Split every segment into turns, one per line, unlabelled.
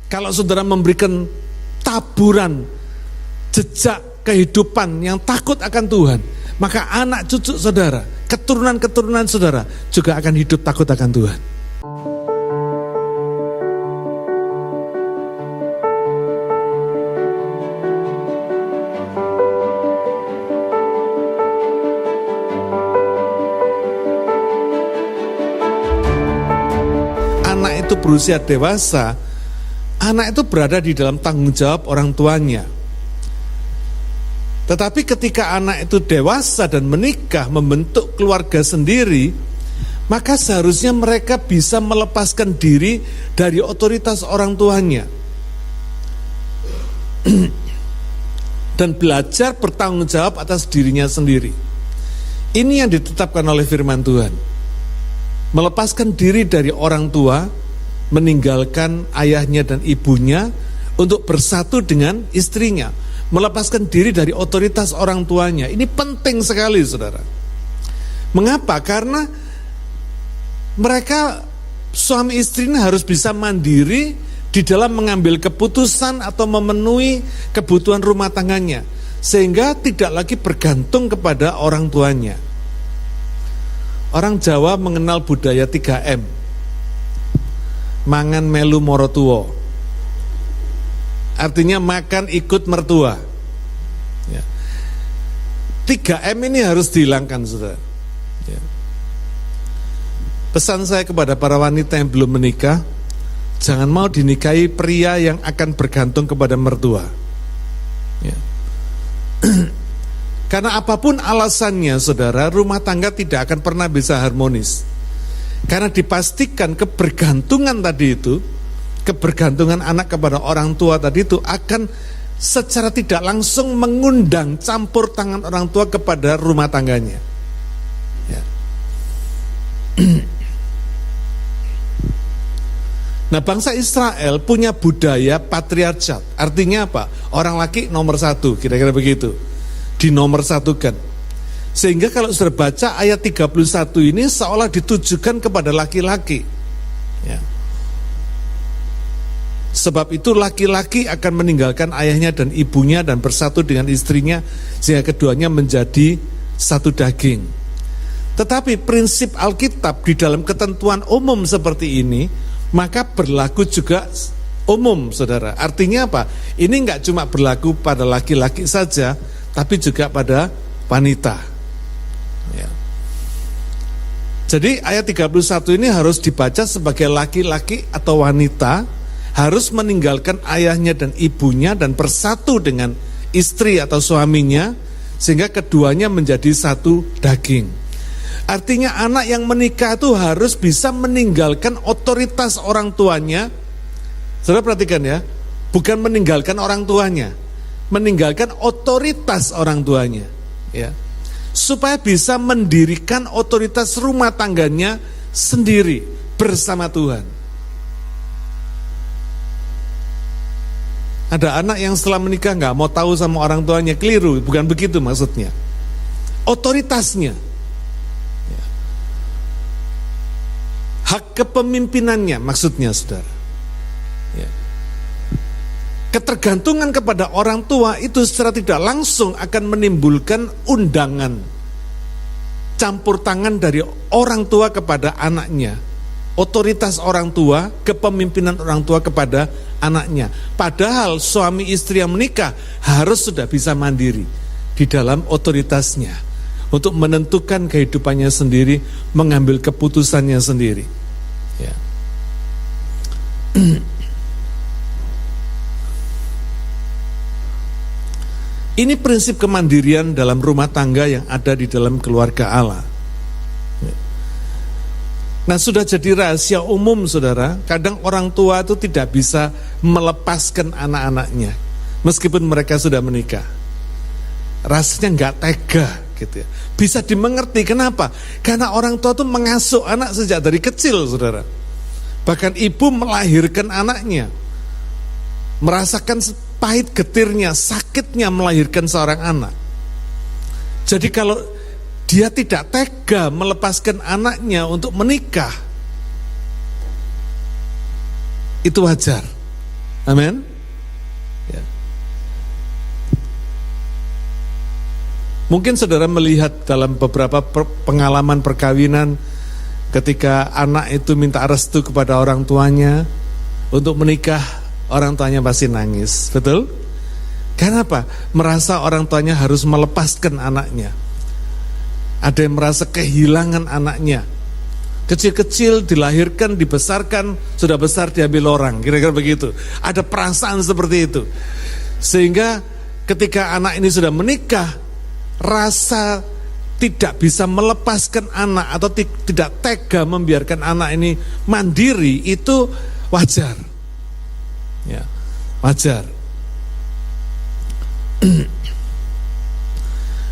Kalau saudara memberikan taburan jejak kehidupan yang takut akan Tuhan, maka anak cucu saudara, keturunan-keturunan saudara juga akan hidup takut akan Tuhan. Anak itu berusia dewasa, anak itu berada di dalam tanggung jawab orang tuanya. Tetapi ketika anak itu dewasa dan menikah, membentuk keluarga sendiri, maka seharusnya mereka bisa melepaskan diri dari otoritas orang tuanya dan belajar bertanggung jawab atas dirinya sendiri. Ini yang ditetapkan oleh firman Tuhan. Melepaskan diri dari orang tua, meninggalkan ayahnya dan ibunya untuk bersatu dengan istrinya, melepaskan diri dari otoritas orang tuanya. Ini penting sekali, saudara. Mengapa? Karena mereka suami istri ini harus bisa mandiri di dalam mengambil keputusan atau memenuhi kebutuhan rumah tangganya, sehingga tidak lagi bergantung kepada orang tuanya. Orang Jawa mengenal budaya 3M. Mangan melu moro tuwa. Artinya makan ikut mertua. Ya. 3M ini harus dihilangkan, saudara. Ya. Pesan saya kepada para wanita yang belum menikah, jangan mau dinikahi pria yang akan bergantung kepada mertua. Ya. Karena apapun alasannya, saudara, rumah tangga tidak akan pernah bisa harmonis. Karena dipastikan kebergantungan tadi itu, kebergantungan anak kepada orang tua tadi itu akan secara tidak langsung mengundang campur tangan orang tua kepada rumah tangganya. Ya. Nah, bangsa Israel punya budaya patriarkat. Artinya apa? Orang laki nomor satu, kira-kira begitu. Dinomorsatukan. Sehingga kalau sudah baca ayat 31 ini seolah ditujukan kepada laki-laki. Ya. Sebab itu laki-laki akan meninggalkan ayahnya dan ibunya dan bersatu dengan istrinya, sehingga keduanya menjadi satu daging. Tetapi prinsip Alkitab di dalam ketentuan umum seperti ini, maka berlaku juga umum, saudara. Artinya apa? Ini enggak cuma berlaku pada laki-laki saja, tapi juga pada wanita. Ya. Jadi ayat 31 ini harus dibaca sebagai laki-laki atau wanita harus meninggalkan ayahnya dan ibunya dan bersatu dengan istri atau suaminya, sehingga keduanya menjadi satu daging. Artinya anak yang menikah itu harus bisa meninggalkan otoritas orang tuanya. Saudara perhatikan ya, bukan meninggalkan orang tuanya, meninggalkan otoritas orang tuanya, ya, supaya bisa mendirikan otoritas rumah tangganya sendiri bersama Tuhan. Ada anak yang setelah menikah nggak mau tahu sama orang tuanya, keliru, bukan begitu maksudnya. Otoritasnya, ya. Hak kepemimpinannya maksudnya, saudara. Ya. Ketergantungan kepada orang tua itu secara tidak langsung akan menimbulkan undangan campur tangan dari orang tua kepada anaknya, otoritas orang tua, kepemimpinan orang tua kepada anaknya. Padahal suami istri yang menikah harus sudah bisa mandiri di dalam otoritasnya untuk menentukan kehidupannya sendiri, mengambil keputusannya sendiri. Ya. Ini prinsip kemandirian dalam rumah tangga yang ada di dalam keluarga Allah. Nah, sudah jadi rahasia umum, saudara, kadang orang tua itu tidak bisa melepaskan anak-anaknya meskipun mereka sudah menikah. Rasanya nggak tega gitu ya. Bisa dimengerti, kenapa? Karena orang tua itu mengasuh anak sejak dari kecil, saudara. Bahkan ibu melahirkan anaknya, merasakan pahit getirnya, sakitnya melahirkan seorang anak. Jadi kalau dia tidak tega melepaskan anaknya untuk menikah, itu wajar. Amin. Ya. Mungkin saudara melihat dalam beberapa pengalaman perkawinan ketika anak itu minta restu kepada orang tuanya untuk menikah, orang tuanya pasti nangis, betul? Kenapa? Merasa orang tuanya harus melepaskan anaknya. Ada yang merasa kehilangan anaknya. Kecil-kecil dilahirkan, dibesarkan, sudah besar diambil orang, kira-kira begitu. Ada perasaan seperti itu. Sehingga ketika anak ini sudah menikah, rasa tidak bisa melepaskan anak atau tidak tega membiarkan anak ini mandiri itu wajar. Ya, wajar.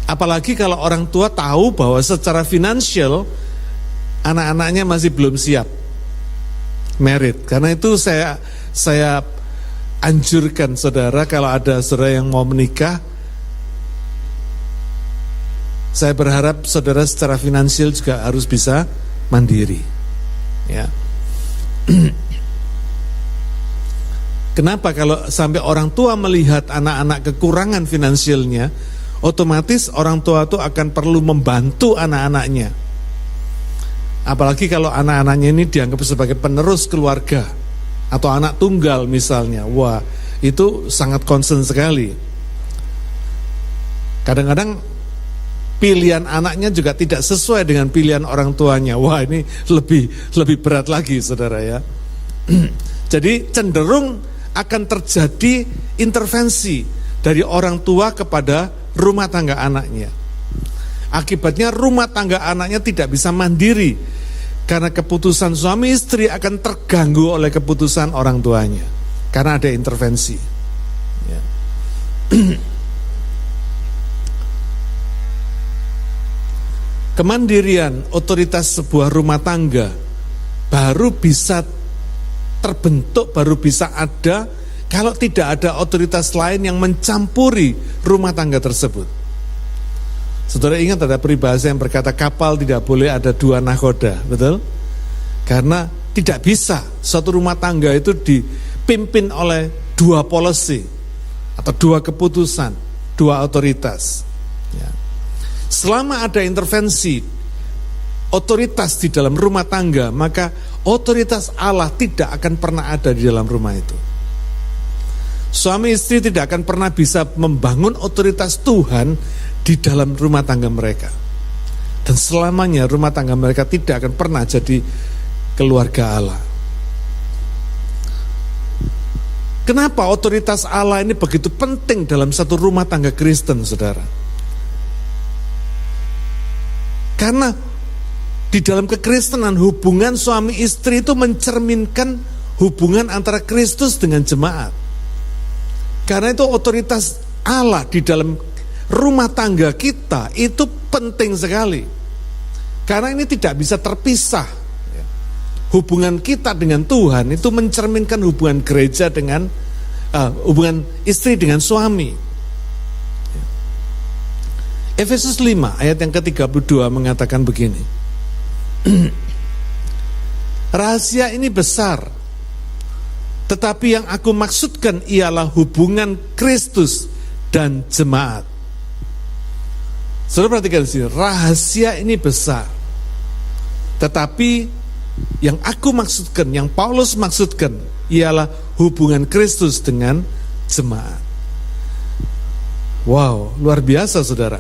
Apalagi kalau orang tua tahu bahwa secara finansial anak-anaknya masih belum siap merit. Karena itu saya anjurkan saudara, kalau ada saudara yang mau menikah, saya berharap saudara secara finansial juga harus bisa mandiri. Ya. Kenapa? Kalau sampai orang tua melihat anak-anak kekurangan finansialnya, otomatis orang tua itu akan perlu membantu anak-anaknya. Apalagi kalau anak-anaknya ini dianggap sebagai penerus keluarga atau anak tunggal misalnya. Wah, itu sangat concern sekali. Kadang-kadang pilihan anaknya juga tidak sesuai dengan pilihan orang tuanya. Wah, ini lebih berat lagi, saudara ya. Jadi cenderung akan terjadi intervensi dari orang tua kepada rumah tangga anaknya. Akibatnya rumah tangga anaknya tidak bisa mandiri karena keputusan suami istri akan terganggu oleh keputusan orang tuanya karena ada intervensi. Ya. Kemandirian otoritas sebuah rumah tangga baru bisa terbentuk, baru bisa ada kalau tidak ada otoritas lain yang mencampuri rumah tangga tersebut. Saudara ingat ada peribahasa yang berkata kapal tidak boleh ada dua nahkoda, betul? Karena tidak bisa suatu rumah tangga itu dipimpin oleh dua policy atau dua keputusan, dua otoritas. Ya. Selama ada intervensi otoritas di dalam rumah tangga, maka otoritas Allah tidak akan pernah ada di dalam rumah itu. Suami istri tidak akan pernah bisa membangun otoritas Tuhan di dalam rumah tangga mereka. Dan selamanya rumah tangga mereka tidak akan pernah jadi keluarga Allah. Kenapa otoritas Allah ini begitu penting dalam satu rumah tangga Kristen, saudara? Karena di dalam kekristenan hubungan suami istri itu mencerminkan hubungan antara Kristus dengan jemaat. Karena itu otoritas Allah di dalam rumah tangga kita itu penting sekali. Karena ini tidak bisa terpisah. Hubungan kita dengan Tuhan itu mencerminkan hubungan gereja dengan hubungan istri dengan suami. Efesus 5 ayat yang ke-32 mengatakan begini. Rahasia ini besar, tetapi yang aku maksudkan ialah hubungan Kristus dan jemaat. Saudara perhatikan di sini, rahasia ini besar. Tetapi yang aku maksudkan, yang Paulus maksudkan ialah hubungan Kristus dengan jemaat. Wow, luar biasa saudara.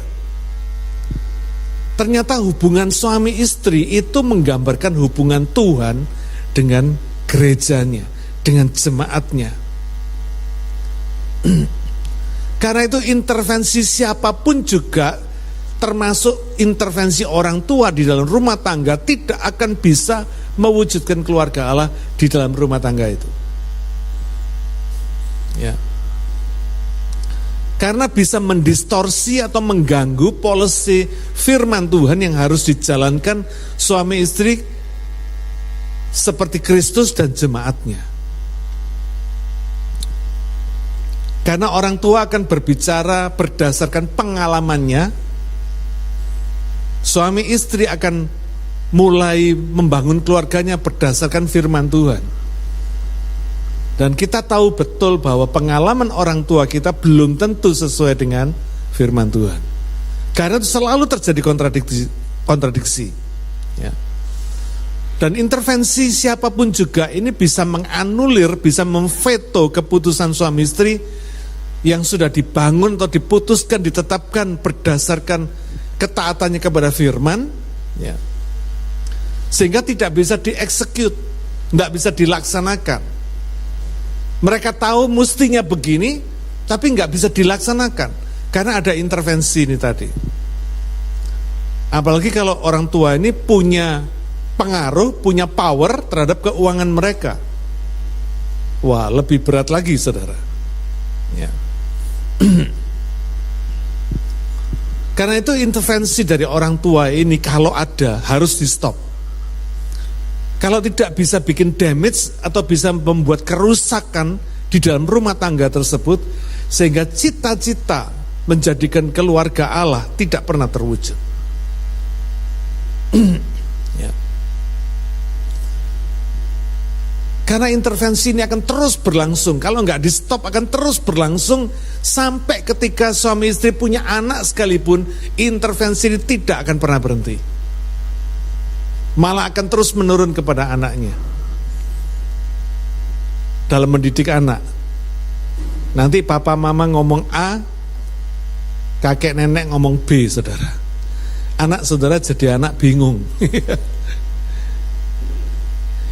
Ternyata hubungan suami istri itu menggambarkan hubungan Tuhan dengan gerejanya, dengan jemaatnya. Karena itu intervensi siapapun juga, termasuk intervensi orang tua di dalam rumah tangga, tidak akan bisa mewujudkan keluarga Allah di dalam rumah tangga itu. Ya. Karena bisa mendistorsi atau mengganggu polisi firman Tuhan yang harus dijalankan suami istri seperti Kristus dan jemaatnya. Karena orang tua akan berbicara berdasarkan pengalamannya, suami istri akan mulai membangun keluarganya berdasarkan firman Tuhan. Dan kita tahu betul bahwa pengalaman orang tua kita belum tentu sesuai dengan firman Tuhan. Karena itu selalu terjadi kontradiksi. Ya. Dan intervensi siapapun juga ini bisa menganulir, bisa memveto keputusan suami istri yang sudah dibangun atau diputuskan, ditetapkan berdasarkan ketaatannya kepada firman, ya. Sehingga tidak bisa dieksekut, tidak bisa dilaksanakan. Mereka tahu mestinya begini, tapi nggak bisa dilaksanakan karena ada intervensi ini tadi. Apalagi kalau orang tua ini punya pengaruh, punya power terhadap keuangan mereka. Wah, lebih berat lagi, saudara. Ya. Karena itu intervensi dari orang tua ini kalau ada harus di stop. Kalau tidak bisa bikin damage atau bisa membuat kerusakan di dalam rumah tangga tersebut, sehingga cita-cita menjadikan keluarga Allah tidak pernah terwujud. Ya. Karena intervensi ini akan terus berlangsung. Kalau nggak di stop akan terus berlangsung sampai ketika suami istri punya anak sekalipun, intervensi ini tidak akan pernah berhenti. Malah akan terus menurun kepada anaknya. Dalam mendidik anak, nanti papa mama ngomong A, kakek nenek ngomong B, saudara. Anak saudara jadi anak bingung.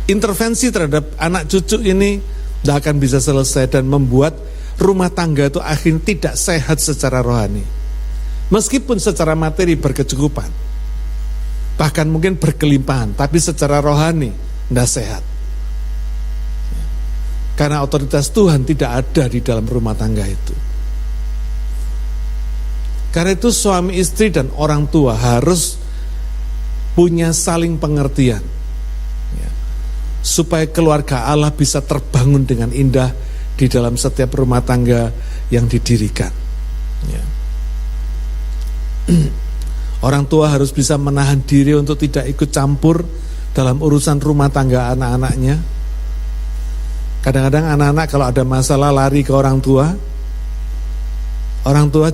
Intervensi terhadap anak cucu ini tidak akan bisa selesai dan membuat rumah tangga itu akhirnya tidak sehat secara rohani. Meskipun secara materi berkecukupan, bahkan mungkin berkelimpahan, tapi secara rohani tidak sehat. Karena otoritas Tuhan tidak ada di dalam rumah tangga itu. Karena itu suami istri dan orang tua harus punya saling pengertian, ya, supaya keluarga Allah bisa terbangun dengan indah di dalam setiap rumah tangga yang didirikan. Ya. Orang tua harus bisa menahan diri untuk tidak ikut campur dalam urusan rumah tangga anak-anaknya. Kadang-kadang anak-anak kalau ada masalah lari ke orang tua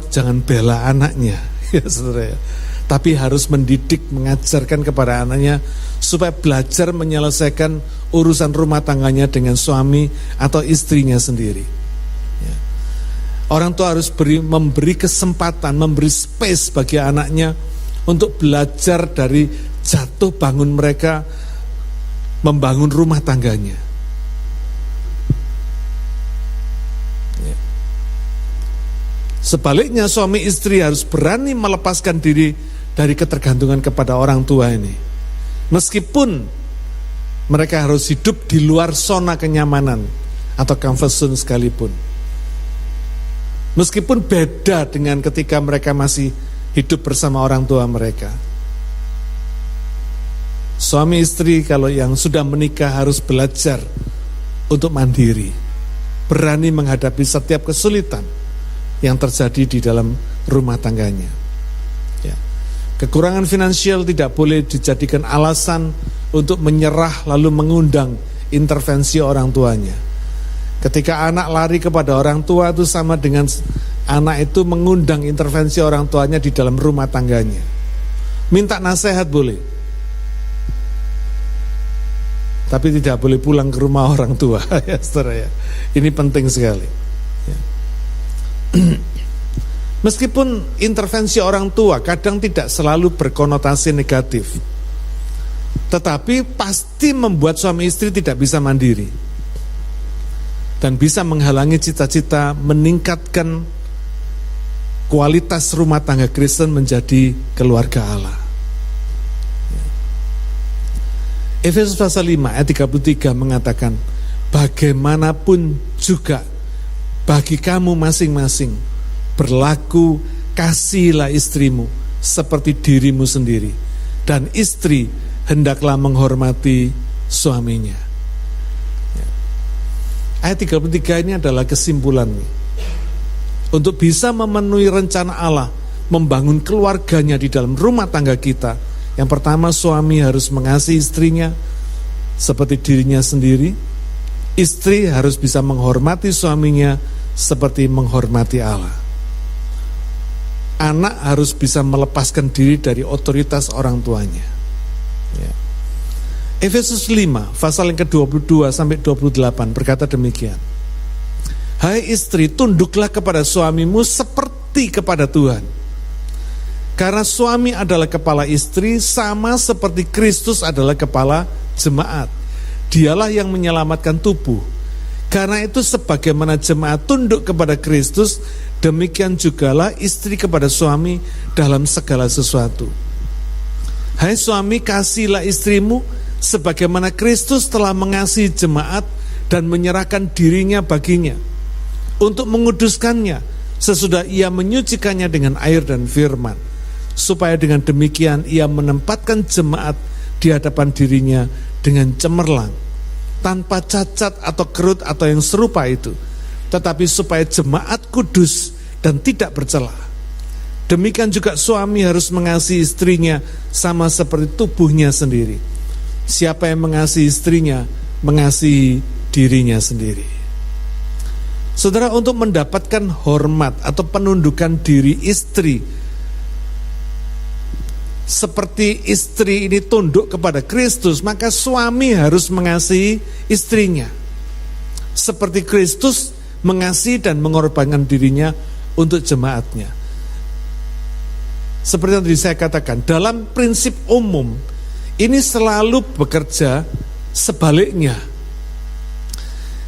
jangan bela anaknya, ya saudara. Tapi harus mendidik, mengajarkan kepada anaknya supaya belajar menyelesaikan urusan rumah tangganya dengan suami atau istrinya sendiri. Ya. Orang tua harus memberi kesempatan, memberi space bagi anaknya untuk belajar dari jatuh bangun mereka membangun rumah tangganya. Ya. Sebaliknya suami istri harus berani melepaskan diri dari ketergantungan kepada orang tua ini. Meskipun mereka harus hidup di luar zona kenyamanan atau comfort zone sekalipun. Meskipun beda dengan ketika mereka masih hidup bersama orang tua mereka. Suami istri kalau yang sudah menikah harus belajar untuk mandiri, berani menghadapi setiap kesulitan yang terjadi di dalam rumah tangganya. Ya. Kekurangan finansial tidak boleh dijadikan alasan untuk menyerah lalu mengundang intervensi orang tuanya. Ketika anak lari kepada orang tua itu sama dengan anak itu mengundang intervensi orang tuanya di dalam rumah tangganya. Minta nasihat boleh, tapi tidak boleh pulang ke rumah orang tua. Ya, saudara ya. Ini penting sekali. Ya. Meskipun intervensi orang tua kadang tidak selalu berkonotasi negatif, tetapi pasti membuat suami istri tidak bisa mandiri dan bisa menghalangi cita-cita meningkatkan kualitas rumah tangga Kristen menjadi keluarga Allah. Efesus pasal 5 ayat 33 mengatakan, bagaimanapun juga bagi kamu masing-masing berlaku kasihilah istrimu seperti dirimu sendiri, dan istri hendaklah menghormati suaminya. Ayat 33 ini adalah kesimpulan untuk bisa memenuhi rencana Allah membangun keluarganya di dalam rumah tangga kita. Yang pertama, suami harus mengasihi istrinya seperti dirinya sendiri. Istri harus bisa menghormati suaminya seperti menghormati Allah. Anak harus bisa melepaskan diri dari otoritas orang tuanya. Ya. Efesus 5 pasal yang ke-22 sampai 28 berkata demikian. Hai istri, tunduklah kepada suamimu seperti kepada Tuhan. Karena suami adalah kepala istri, sama seperti Kristus adalah kepala jemaat. Dialah yang menyelamatkan tubuh. Karena itu sebagaimana jemaat tunduk kepada Kristus, demikian jugalah istri kepada suami dalam segala sesuatu. Hai suami, kasihilah istrimu sebagaimana Kristus telah mengasihi jemaat dan menyerahkan dirinya baginya untuk menguduskannya sesudah ia menyucikannya dengan air dan firman, supaya dengan demikian ia menempatkan jemaat di hadapan dirinya dengan cemerlang, tanpa cacat atau kerut atau yang serupa itu, tetapi supaya jemaat kudus dan tidak bercela. Demikian juga suami harus mengasihi istrinya sama seperti tubuhnya sendiri. Siapa yang mengasihi istrinya, mengasihi dirinya sendiri. Saudara, untuk mendapatkan hormat atau penundukan diri istri, seperti istri ini tunduk kepada Kristus, maka suami harus mengasihi istrinya seperti Kristus mengasihi dan mengorbankan dirinya untuk jemaatnya. Seperti yang tadi saya katakan, dalam prinsip umum ini selalu bekerja sebaliknya.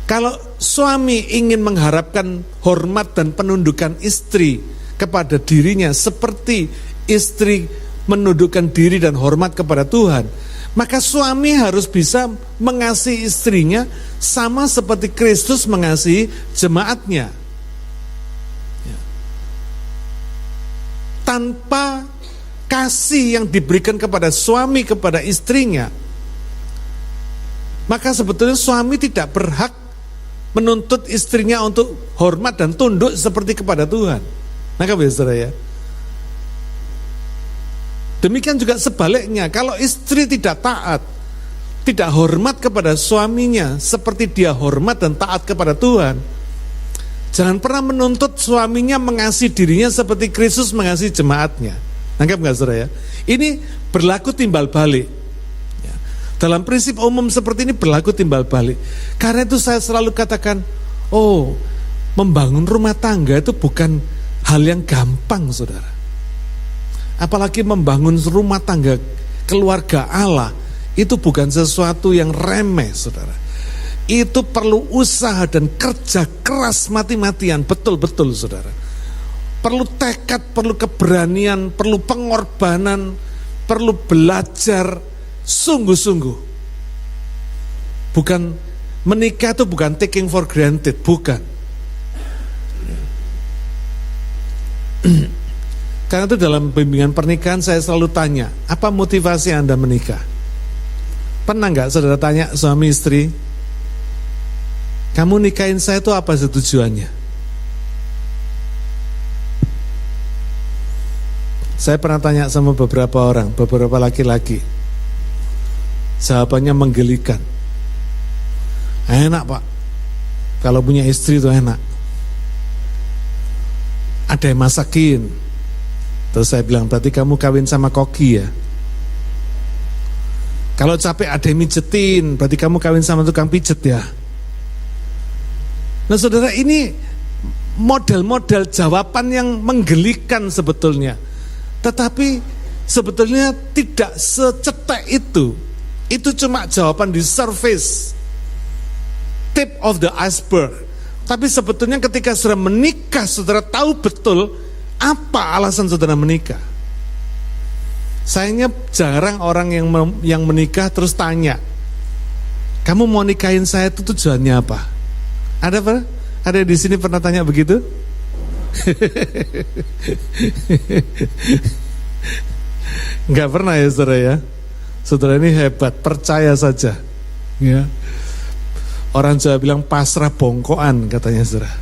Kalau suami ingin mengharapkan hormat dan penundukan istri kepada dirinya seperti istri menundukkan diri dan hormat kepada Tuhan, maka suami harus bisa mengasihi istrinya sama seperti Kristus mengasihi jemaatnya. Tanpa kasih yang diberikan kepada suami kepada istrinya, maka sebetulnya suami tidak berhak menuntut istrinya untuk hormat dan tunduk seperti kepada Tuhan. Maka saudara ya, demikian juga sebaliknya, kalau istri tidak taat, tidak hormat kepada suaminya seperti dia hormat dan taat kepada Tuhan, jangan pernah menuntut suaminya mengasihi dirinya seperti Kristus mengasihi jemaatnya. Anggap nggak saudara ya? Ini berlaku timbal balik. Ya. Dalam prinsip umum seperti ini berlaku timbal balik. Karena itu saya selalu katakan, membangun rumah tangga itu bukan hal yang gampang, saudara. Apalagi membangun rumah tangga keluarga Allah, itu bukan sesuatu yang remeh, saudara. Itu perlu usaha dan kerja keras mati-matian, betul-betul, saudara. Perlu tekad, perlu keberanian, perlu pengorbanan, perlu belajar sungguh-sungguh. Bukan menikah itu bukan taking for granted, bukan. Karena itu dalam bimbingan pernikahan saya selalu tanya, apa motivasi Anda menikah? Pernah nggak saudara tanya suami istri, kamu nikahin saya itu apa tujuannya? Saya pernah tanya sama beberapa orang, beberapa laki-laki. Jawabannya menggelikan. Enak Pak, kalau punya istri itu enak. Ada yang masakin. Terus saya bilang, berarti kamu kawin sama koki ya? Kalau capek ada yang mijetin, berarti kamu kawin sama tukang pijet ya? Nah saudara, ini model-model jawaban yang menggelikan sebetulnya. Tetapi sebetulnya tidak secetek itu. Itu cuma jawaban di surface, tip of the iceberg. Tapi sebetulnya ketika saudara menikah, saudara tahu betul apa alasan saudara menikah. Sayangnya jarang orang yang menikah terus tanya, kamu mau nikahin saya itu tujuannya apa? Ada apa? Ada di sini pernah tanya begitu? Enggak pernah ya saudara ya. Saudara ini hebat, percaya saja. Ya. Orang Jawa bilang pasrah bongkoan katanya saudara.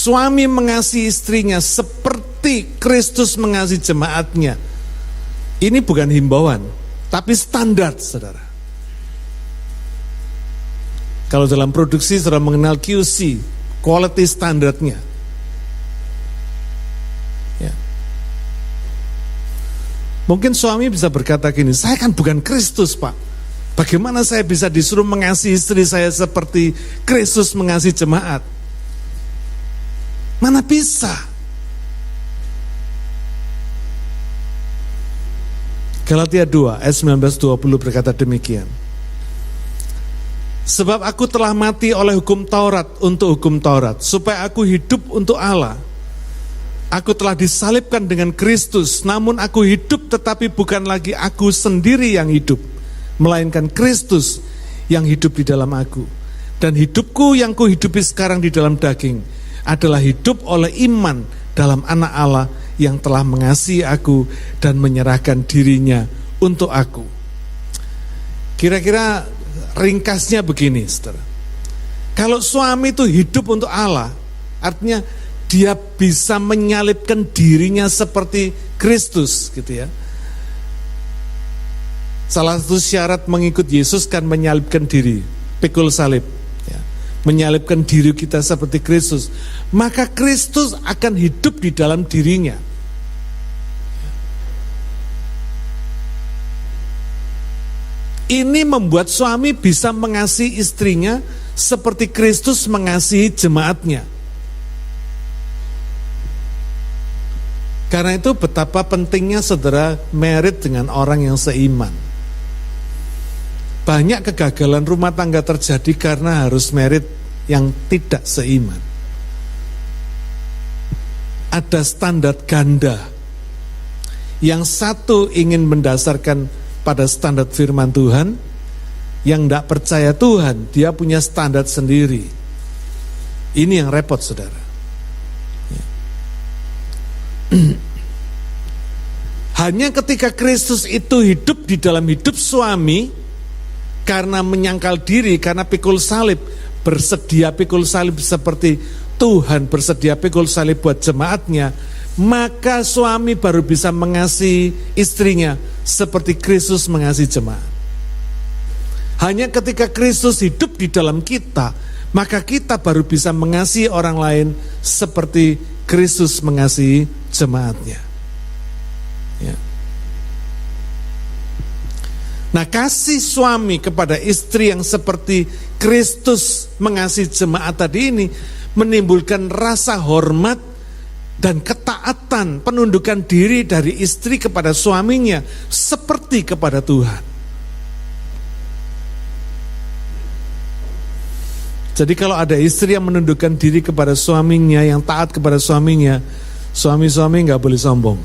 suami mengasihi istrinya seperti Kristus mengasihi jemaatnya. Ini bukan himbauan, tapi standar, saudara. Kalau dalam produksi saudara mengenal QC, quality standardnya. Ya. Mungkin suami bisa berkata gini, saya kan bukan Kristus, Pak. Bagaimana saya bisa disuruh mengasihi istri saya seperti Kristus mengasihi jemaat? Mana bisa? Galatia 2 ayat 19-20 berkata demikian. Sebab aku telah mati oleh hukum Taurat untuk hukum Taurat, supaya aku hidup untuk Allah. Aku telah disalibkan dengan Kristus, namun aku hidup tetapi bukan lagi aku sendiri yang hidup, melainkan Kristus yang hidup di dalam aku. Dan hidupku yang kuhidupi sekarang di dalam daging adalah hidup oleh iman dalam Anak Allah yang telah mengasihi aku dan menyerahkan dirinya untuk aku. Kira-kira ringkasnya begini, saudara. Kalau suami itu hidup untuk Allah, artinya dia bisa menyalibkan dirinya seperti Kristus, gitu ya. Salah satu syarat mengikut Yesus kan menyalibkan diri, pikul salib, ya. Menyalibkan diri kita seperti Kristus. Maka Kristus akan hidup di dalam dirinya. Ini membuat suami bisa mengasihi istrinya seperti Kristus mengasihi jemaatnya. Karena itu betapa pentingnya saudara married dengan orang yang seiman. Banyak kegagalan rumah tangga terjadi karena harus married yang tidak seiman. Ada standar ganda. Yang satu ingin mendasarkan pada standar firman Tuhan, yang tidak percaya Tuhan, dia punya standar sendiri. Ini yang repot, saudara. Hanya ketika Kristus itu hidup di dalam hidup suami, karena menyangkal diri, karena pikul salib, bersedia pikul salib seperti Tuhan bersedia pikul salib buat jemaatnya, maka suami baru bisa mengasihi istrinya seperti Kristus mengasihi jemaat. Hanya ketika Kristus hidup di dalam kita, maka kita baru bisa mengasihi orang lain seperti Kristus mengasihi jemaatnya. Ya. Nah, kasih suami kepada istri yang seperti Kristus mengasihi jemaat tadi ini menimbulkan rasa hormat dan ketaatan, penundukan diri dari istri kepada suaminya seperti kepada Tuhan. Jadi kalau ada istri yang menundukkan diri kepada suaminya, yang taat kepada suaminya, suami-suami nggak boleh sombong.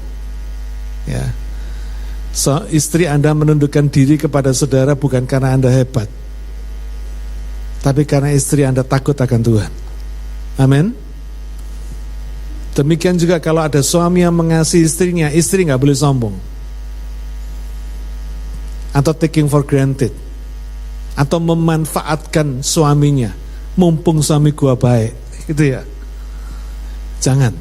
Ya, istri Anda menundukkan diri kepada saudara bukan karena Anda hebat, tapi karena istri Anda takut akan Tuhan. Amin. Demikian juga kalau ada suami yang mengasihi istrinya, istri nggak boleh sombong atau taking for granted atau memanfaatkan suaminya, mumpung suami gua baik, gitu ya. Jangan,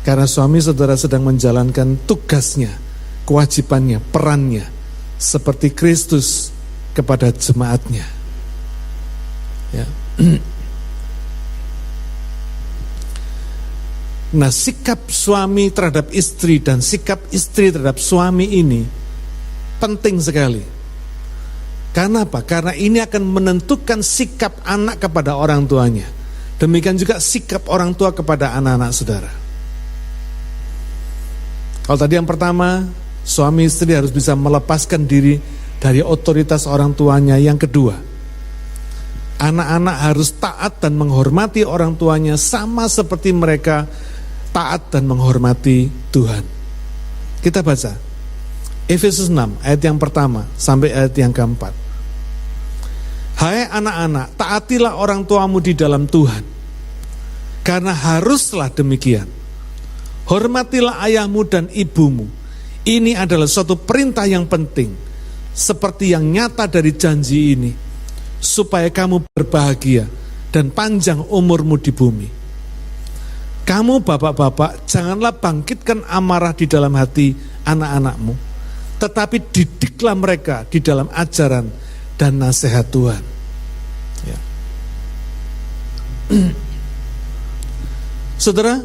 karena suami saudara sedang menjalankan tugasnya, kewajibannya, perannya seperti Kristus kepada jemaatnya. Ya. Nah, sikap suami terhadap istri dan sikap istri terhadap suami ini penting sekali. Karena apa? Karena ini akan menentukan sikap anak kepada orang tuanya. Demikian juga sikap orang tua kepada anak-anak saudara. Kalau tadi yang pertama, suami istri harus bisa melepaskan diri dari otoritas orang tuanya. Yang kedua, anak-anak harus taat dan menghormati orang tuanya sama seperti mereka taat dan menghormati Tuhan. Kita baca Efesus 6 ayat yang pertama sampai ayat yang keempat. Hai anak-anak, taatilah orang tuamu di dalam Tuhan, karena haruslah demikian. Hormatilah ayahmu dan ibumu. Ini adalah suatu perintah yang penting, seperti yang nyata dari janji ini, supaya kamu berbahagia dan panjang umurmu di bumi. Kamu bapak-bapak, janganlah bangkitkan amarah di dalam hati anak-anakmu, tetapi didiklah mereka di dalam ajaran dan nasihat Tuhan. Ya. Saudara,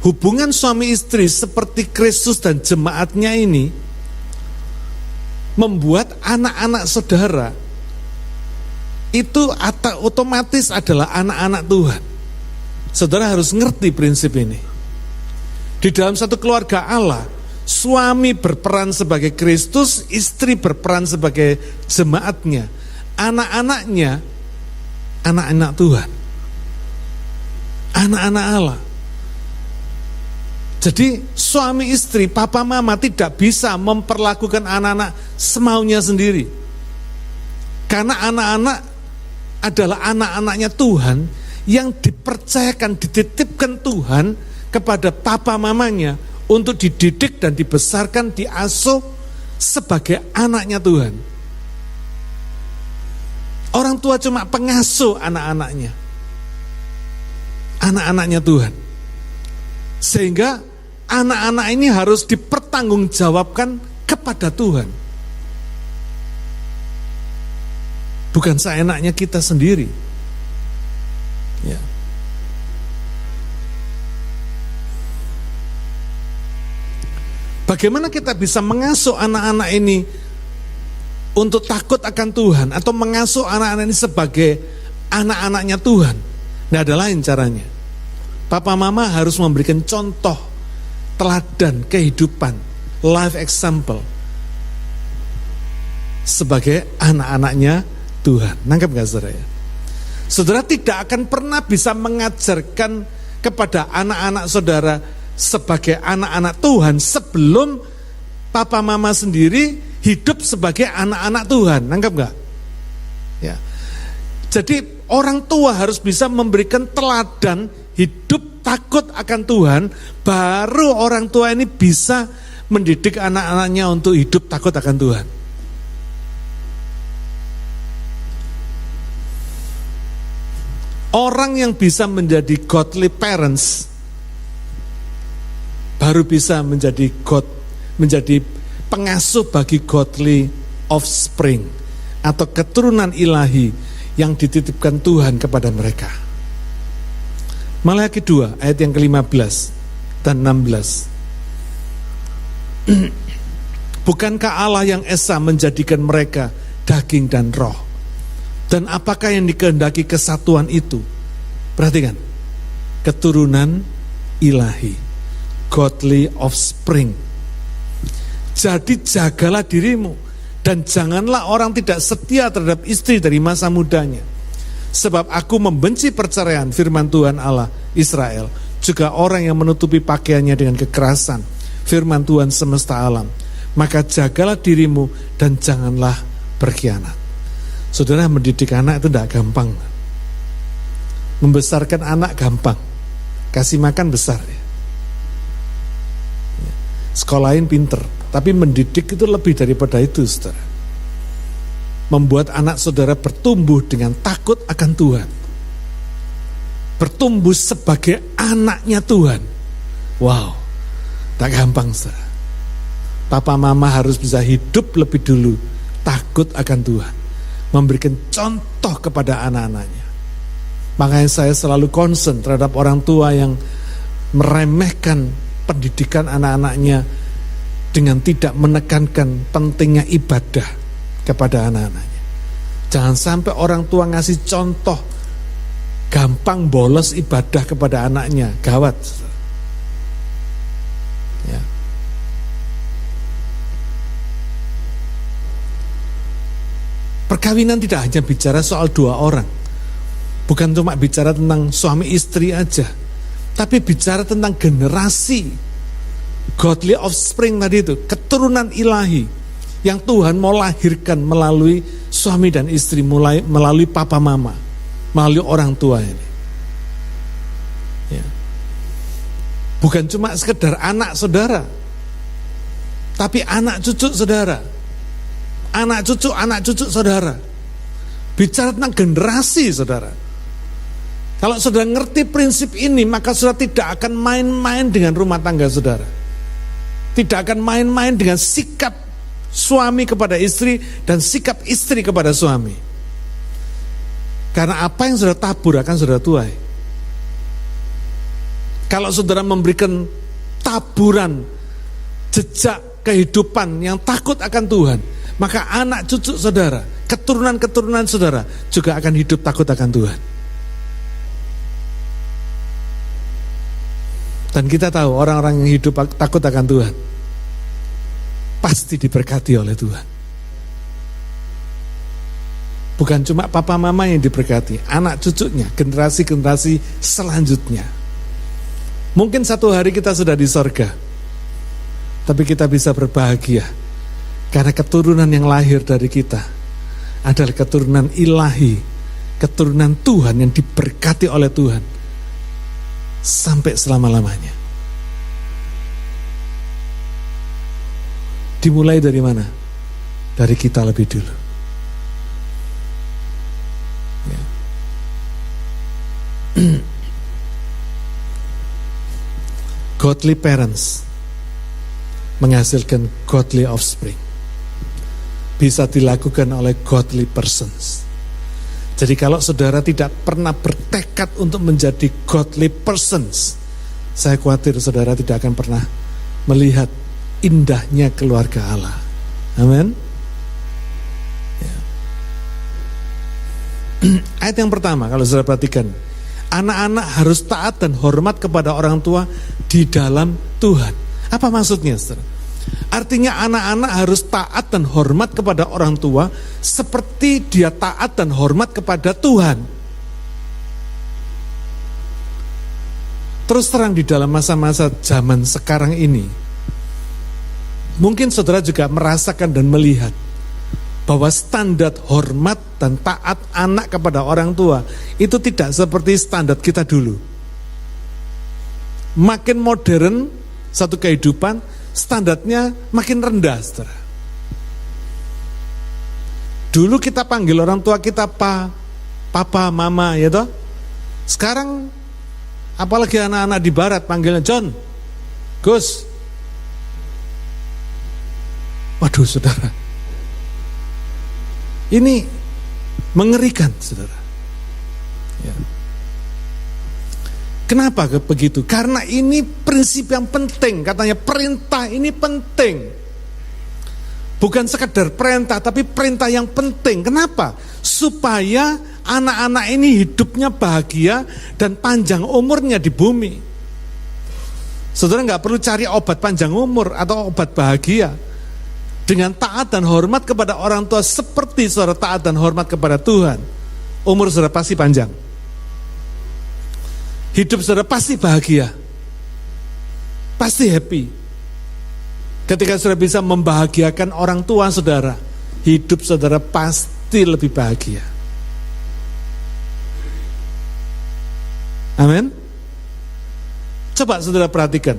hubungan suami istri seperti Kristus dan jemaatnya ini membuat anak-anak saudara itu otomatis adalah anak-anak Tuhan. Saudara harus ngerti prinsip ini. Di dalam satu keluarga Allah, suami berperan sebagai Kristus, istri berperan sebagai jemaatnya, anak-anaknya anak-anak Tuhan, anak-anak Allah. Jadi suami istri, papa mama tidak bisa memperlakukan anak-anak semaunya sendiri. Karena anak-anak adalah anak-anaknya Tuhan yang dipercayakan, dititipkan Tuhan kepada papa mamanya untuk dididik dan dibesarkan, diasuh sebagai anaknya Tuhan. Orang tua cuma pengasuh anak-anaknya, anak-anaknya Tuhan. Sehingga anak-anak ini harus dipertanggungjawabkan kepada Tuhan. Bukan seenaknya kita sendiri. Ya. Bagaimana kita bisa mengasuh anak-anak ini untuk takut akan Tuhan, atau mengasuh anak-anak ini sebagai anak-anaknya Tuhan? Nggak ada lain caranya. Papa mama harus memberikan contoh, teladan kehidupan, life example sebagai anak-anaknya Tuhan. Nangkep gak saudara ya? Saudara tidak akan pernah bisa mengajarkan kepada anak-anak saudara sebagai anak-anak Tuhan sebelum papa mama sendiri hidup sebagai anak-anak Tuhan. Nangkep gak? Ya. Jadi orang tua harus bisa memberikan teladan hidup takut akan Tuhan, baru orang tua ini bisa mendidik anak-anaknya untuk hidup takut akan Tuhan. Orang yang bisa menjadi godly parents baru bisa menjadi pengasuh bagi godly offspring atau keturunan ilahi yang dititipkan Tuhan kepada mereka. Maleakhi 2 ayat yang ke-15 dan 16. Bukankah Allah yang esa menjadikan mereka daging dan roh? Dan apakah yang dikehendaki kesatuan itu? Perhatikan, keturunan ilahi, godly offspring. Jadi jagalah dirimu, dan janganlah orang tidak setia terhadap istri dari masa mudanya. Sebab aku membenci perceraian, firman Tuhan Allah Israel, juga orang yang menutupi pakaiannya dengan kekerasan, firman Tuhan semesta alam. Maka jagalah dirimu dan janganlah berkhianat. Saudara, mendidik anak itu tidak gampang. Membesarkan anak gampang, kasih makan besar ya. Sekolahin pinter, tapi mendidik itu lebih daripada itu, saudara. Membuat anak saudara bertumbuh dengan takut akan Tuhan, bertumbuh sebagai anaknya Tuhan. Wow, tak gampang, saudara. Papa mama harus bisa hidup lebih dulu takut akan Tuhan, memberikan contoh kepada anak-anaknya. Makanya saya selalu concern terhadap orang tua yang meremehkan pendidikan anak-anaknya dengan tidak menekankan pentingnya ibadah kepada anak-anaknya. Jangan sampai orang tua ngasih contoh gampang bolos ibadah kepada anaknya, gawat. Ya. Perkawinan tidak hanya bicara soal dua orang, bukan cuma bicara tentang suami istri aja, tapi bicara tentang generasi godly offspring tadi itu, keturunan ilahi yang Tuhan mau lahirkan melalui suami dan istri, melalui papa mama, melalui orang tua ini. Ya. Bukan cuma sekedar anak saudara, tapi anak cucu saudara, anak cucu saudara. Bicara tentang generasi saudara. Kalau saudara ngerti prinsip ini, maka saudara tidak akan main-main dengan rumah tangga saudara. Tidak akan main-main dengan sikap suami kepada istri dan sikap istri kepada suami. Karena apa yang saudara tabur akan saudara tuai. Kalau saudara memberikan taburan jejak kehidupan yang takut akan Tuhan, maka anak cucu saudara, keturunan-keturunan saudara juga akan hidup takut akan Tuhan. Dan kita tahu orang-orang yang hidup takut akan Tuhan pasti diberkati oleh Tuhan. Bukan cuma papa mama yang diberkati, anak cucunya, generasi-generasi selanjutnya. Mungkin satu hari kita sudah di sorga, tapi kita bisa berbahagia karena keturunan yang lahir dari kita adalah keturunan ilahi, keturunan Tuhan yang diberkati oleh Tuhan sampai selama-lamanya. Dimulai dari mana? Dari kita lebih dulu. Ya. Godly parents menghasilkan godly offspring. Bisa dilakukan oleh godly persons. Jadi kalau saudara tidak pernah bertekad untuk menjadi godly persons, saya khawatir saudara tidak akan pernah melihat indahnya keluarga Allah. Amin. Ya. Ayat yang pertama kalau saudara perhatikan, anak-anak harus taat dan hormat kepada orang tua di dalam Tuhan. Apa maksudnya, saudara? Artinya anak-anak harus taat dan hormat kepada orang tua seperti dia taat dan hormat kepada Tuhan. Terus terang di dalam masa-masa zaman sekarang ini, mungkin saudara juga merasakan dan melihat bahwa standar hormat dan taat anak kepada orang tua itu tidak seperti standar kita dulu. Makin modern satu kehidupan, standarnya makin rendah, saudara. Dulu kita panggil orang tua kita papa, mama, ya toh. Sekarang apalagi anak-anak di barat panggilnya John, Gus. Waduh, saudara. Ini mengerikan, saudara. Ya. Kenapa begitu? Karena ini prinsip yang penting. Katanya perintah ini penting. Bukan sekedar perintah, tapi perintah yang penting. Kenapa? Supaya anak-anak ini hidupnya bahagia dan panjang umurnya di bumi. Saudara nggak perlu cari obat panjang umur atau obat bahagia. Dengan taat dan hormat kepada orang tua seperti saudara taat dan hormat kepada Tuhan, umur saudara pasti panjang. Hidup saudara pasti bahagia, pasti happy. Ketika saudara bisa membahagiakan orang tua saudara, hidup saudara pasti lebih bahagia. Amin. Coba saudara perhatikan,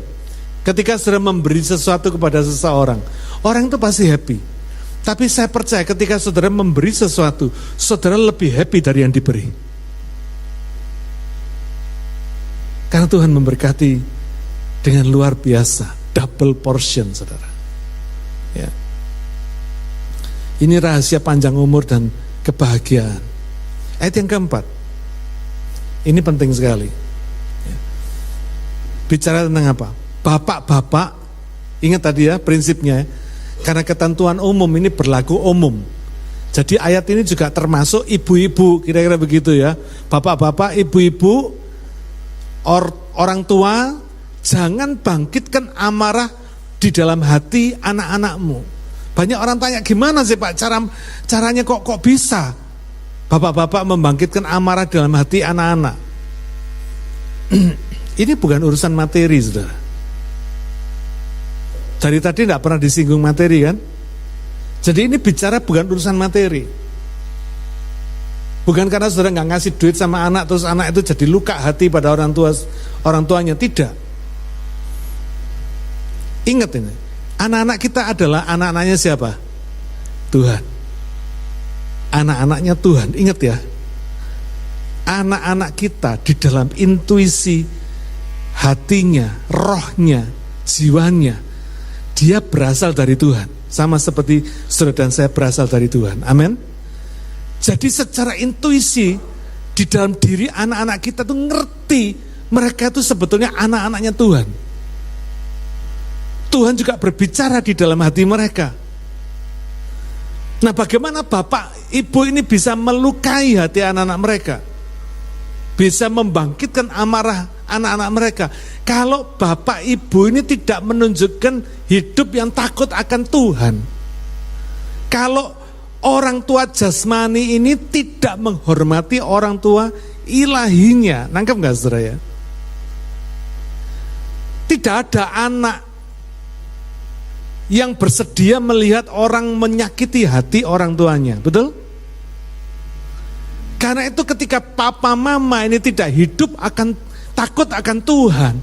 ketika saudara memberi sesuatu kepada seseorang, orang itu pasti happy. Tapi saya percaya ketika saudara memberi sesuatu, saudara lebih happy dari yang diberi. Karena Tuhan memberkati dengan luar biasa, double portion, saudara. Ya. Ini rahasia panjang umur dan kebahagiaan. Ayat yang keempat, ini penting sekali. Ya. Bicara tentang apa? Bapak-bapak, ingat tadi ya prinsipnya, karena ketentuan umum ini berlaku umum. Jadi ayat ini juga termasuk ibu-ibu, kira-kira begitu ya. Bapak-bapak, ibu-ibu, orang tua, jangan bangkitkan amarah di dalam hati anak-anakmu. Banyak orang tanya, gimana sih Pak caranya kok bisa bapak-bapak membangkitkan amarah dalam hati anak-anak? Ini bukan urusan materi, saudara. Dari tadi tidak pernah disinggung materi kan? Jadi ini bicara bukan urusan materi. Bukan karena saudara nggak ngasih duit sama anak, terus anak itu jadi luka hati pada orang tuanya, tidak. Ingat ini, anak-anak kita adalah anak-anaknya siapa? Tuhan. Anak-anaknya Tuhan, ingat ya. anak-anak kita di dalam intuisi hatinya, rohnya, jiwanya, dia berasal dari Tuhan. Sama seperti saudara dan saya berasal dari Tuhan. Amin. Jadi secara intuisi di dalam diri anak-anak kita tuh ngerti mereka itu sebetulnya anak-anaknya Tuhan. Tuhan juga berbicara di dalam hati mereka. Nah, bagaimana bapak ibu ini bisa melukai hati anak-anak mereka? Bisa membangkitkan amarah anak-anak mereka. Kalau bapak ibu ini tidak menunjukkan hidup yang takut akan Tuhan. Kalau orang tua jasmani ini tidak menghormati orang tua ilahinya. Nangkep gak saudara ya? Tidak ada anak yang bersedia melihat orang menyakiti hati orang tuanya. Betul? Karena itu ketika papa mama ini tidak hidup akan takut akan Tuhan,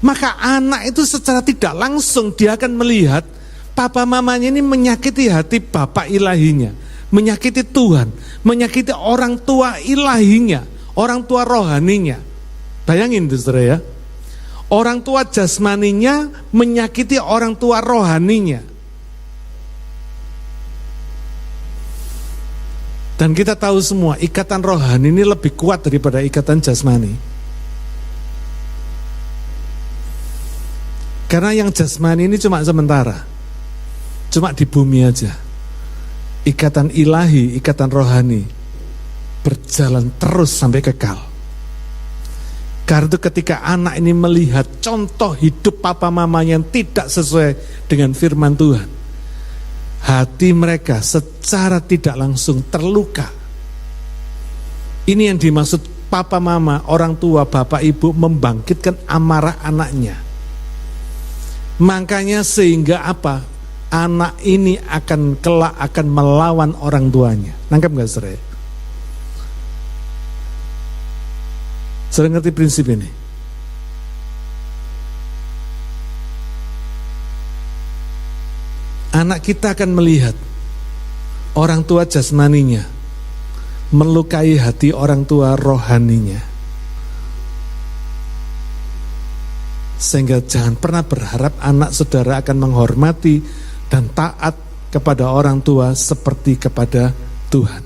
maka anak itu secara tidak langsung dia akan melihat papa mamanya ini menyakiti hati bapak ilahinya, menyakiti Tuhan, menyakiti orang tua ilahinya, orang tua rohaninya. Bayangin itu saudara ya, orang tua jasmaninya menyakiti orang tua rohaninya. Dan kita tahu semua ikatan rohani ini lebih kuat daripada ikatan jasmani. Karena yang jasmani ini cuma sementara, cuma di bumi aja. Ikatan ilahi, ikatan rohani berjalan terus sampai kekal. Karena itu ketika anak ini melihat contoh hidup papa mamanya yang tidak sesuai dengan firman Tuhan, hati mereka secara tidak langsung terluka. Ini yang dimaksud papa mama, orang tua, bapak ibu membangkitkan amarah anaknya. Makanya sehingga apa? Anak ini akan kelak akan melawan orang tuanya. Nangkep gak saudara? Saudara ngerti prinsip ini? Anak kita akan melihat orang tua jasmaninya melukai hati orang tua rohaninya. Sehingga jangan pernah berharap anak saudara akan menghormati dan taat kepada orang tua seperti kepada Tuhan.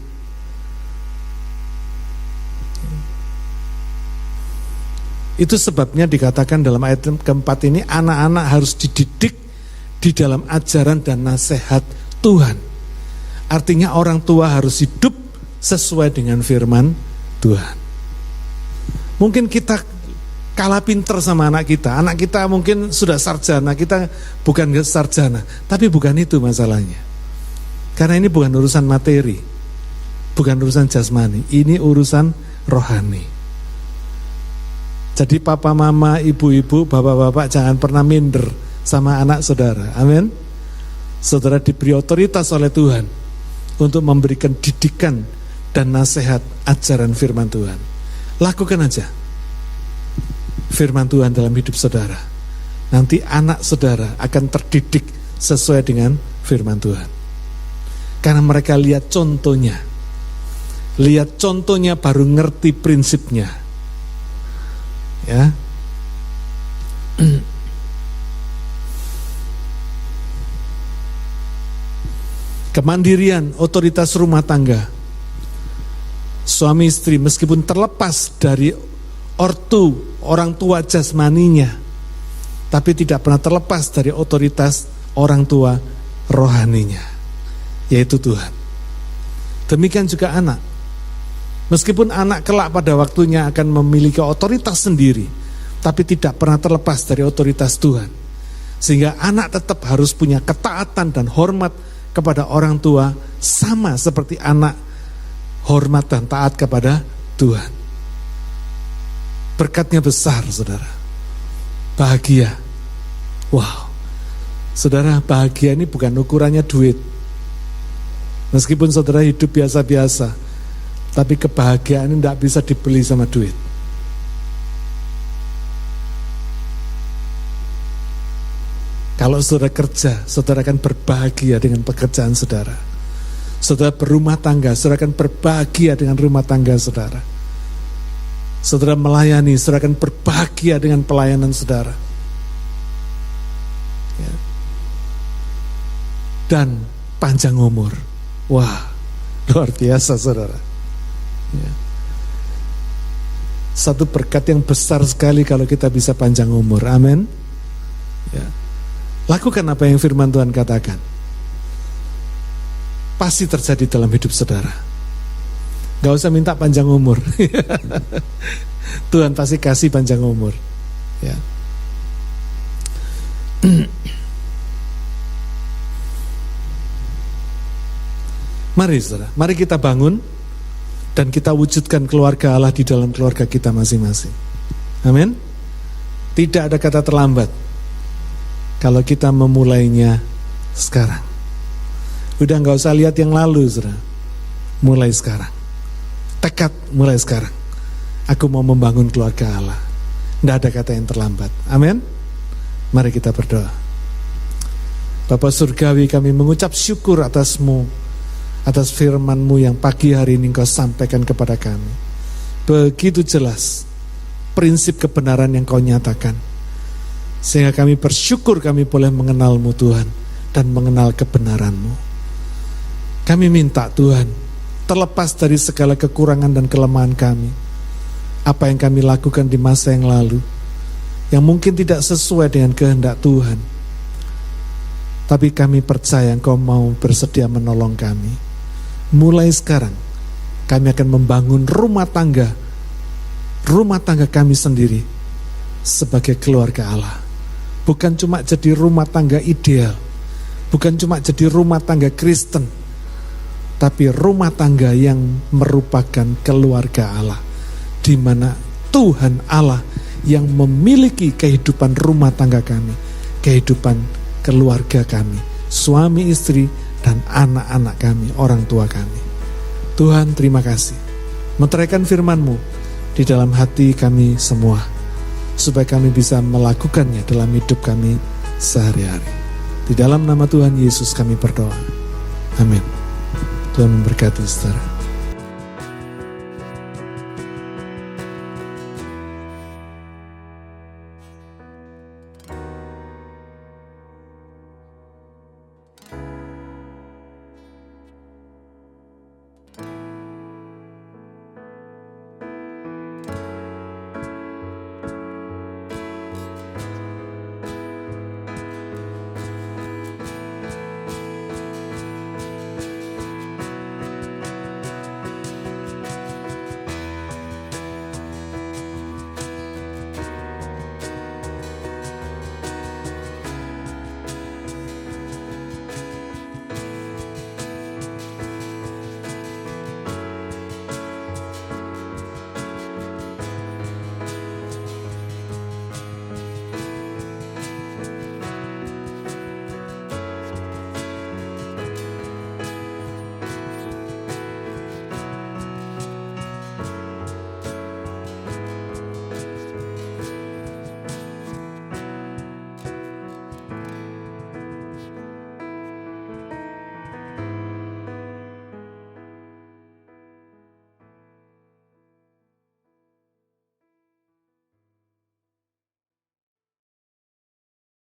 Itu sebabnya dikatakan dalam ayat keempat ini, anak-anak harus dididik di dalam ajaran dan nasihat Tuhan. Artinya orang tua harus hidup sesuai dengan firman Tuhan. Mungkin kita kalah pinter sama anak kita mungkin sudah sarjana, kita bukan sarjana. Tapi bukan itu masalahnya. Karena ini bukan urusan materi, bukan urusan jasmani, ini urusan rohani. Jadi papa mama, ibu-ibu, bapak-bapak jangan pernah minder sama anak saudara. Amin. Saudara diberi otoritas oleh Tuhan untuk memberikan didikan dan nasihat ajaran firman Tuhan. Lakukan aja firman Tuhan dalam hidup saudara. Nanti anak saudara akan terdidik sesuai dengan firman Tuhan. Karena mereka lihat contohnya. Lihat contohnya baru ngerti prinsipnya. Ya. Kemandirian, otoritas rumah tangga. Suami istri meskipun terlepas dari ortu, orang tua jasmaninya, tapi tidak pernah terlepas dari otoritas orang tua rohaninya, yaitu Tuhan. Demikian juga anak. Meskipun anak kelak pada waktunya akan memiliki otoritas sendiri, tapi tidak pernah terlepas dari otoritas Tuhan. Sehingga anak tetap harus punya ketaatan dan hormat kepada orang tua, sama seperti anak hormat dan taat kepada Tuhan. Berkatnya besar, saudara. Bahagia. Wow. Saudara, bahagia ini bukan ukurannya duit. Meskipun saudara hidup biasa-biasa, tapi kebahagiaan ini tidak bisa dibeli sama duit. Kalau saudara kerja, saudara akan berbahagia dengan pekerjaan saudara. Saudara berumah tangga, saudara akan berbahagia dengan rumah tangga saudara. Saudara melayani, saudara akan berbahagia dengan pelayanan saudara. Ya. Dan panjang umur. Wah, luar biasa saudara. Ya. Satu berkat yang besar sekali kalau kita bisa panjang umur. Amin. Ya. Lakukan apa yang firman Tuhan katakan. Pasti terjadi dalam hidup saudara. Gak usah minta panjang umur. Tuhan pasti kasih panjang umur. Ya. Mari saudara, mari kita bangun dan kita wujudkan keluarga Allah di dalam keluarga kita masing-masing. Amin. Tidak ada kata terlambat kalau kita memulainya sekarang. Udah gak usah lihat yang lalu saudara. Mulai sekarang. Tekad mulai sekarang. Aku mau membangun keluarga Allah. Tidak ada kata yang terlambat. Amin. Mari kita berdoa. Bapa Surgawi, kami mengucap syukur atas-Mu, atas firman-Mu yang pagi hari ini Engkau sampaikan kepada kami. Begitu jelas prinsip kebenaran yang Kau nyatakan, sehingga kami bersyukur kami boleh mengenal-Mu Tuhan dan mengenal kebenaran-Mu. Kami minta Tuhan, terlepas dari segala kekurangan dan kelemahan kami, apa yang kami lakukan di masa yang lalu yang mungkin tidak sesuai dengan kehendak Tuhan, tapi kami percaya Engkau mau bersedia menolong kami. Mulai sekarang kami akan membangun rumah tangga kami sendiri sebagai keluarga Allah. Bukan cuma jadi rumah tangga ideal, bukan cuma jadi rumah tangga Kristen, tapi rumah tangga yang merupakan keluarga Allah, di mana Tuhan Allah yang memiliki kehidupan rumah tangga kami, kehidupan keluarga kami, suami istri dan anak-anak kami, orang tua kami. Tuhan, terima kasih. Meteraikan firman-Mu di dalam hati kami semua, supaya kami bisa melakukannya dalam hidup kami sehari-hari. Di dalam nama Tuhan Yesus kami berdoa. Amin. Tuhan memberkati saudara.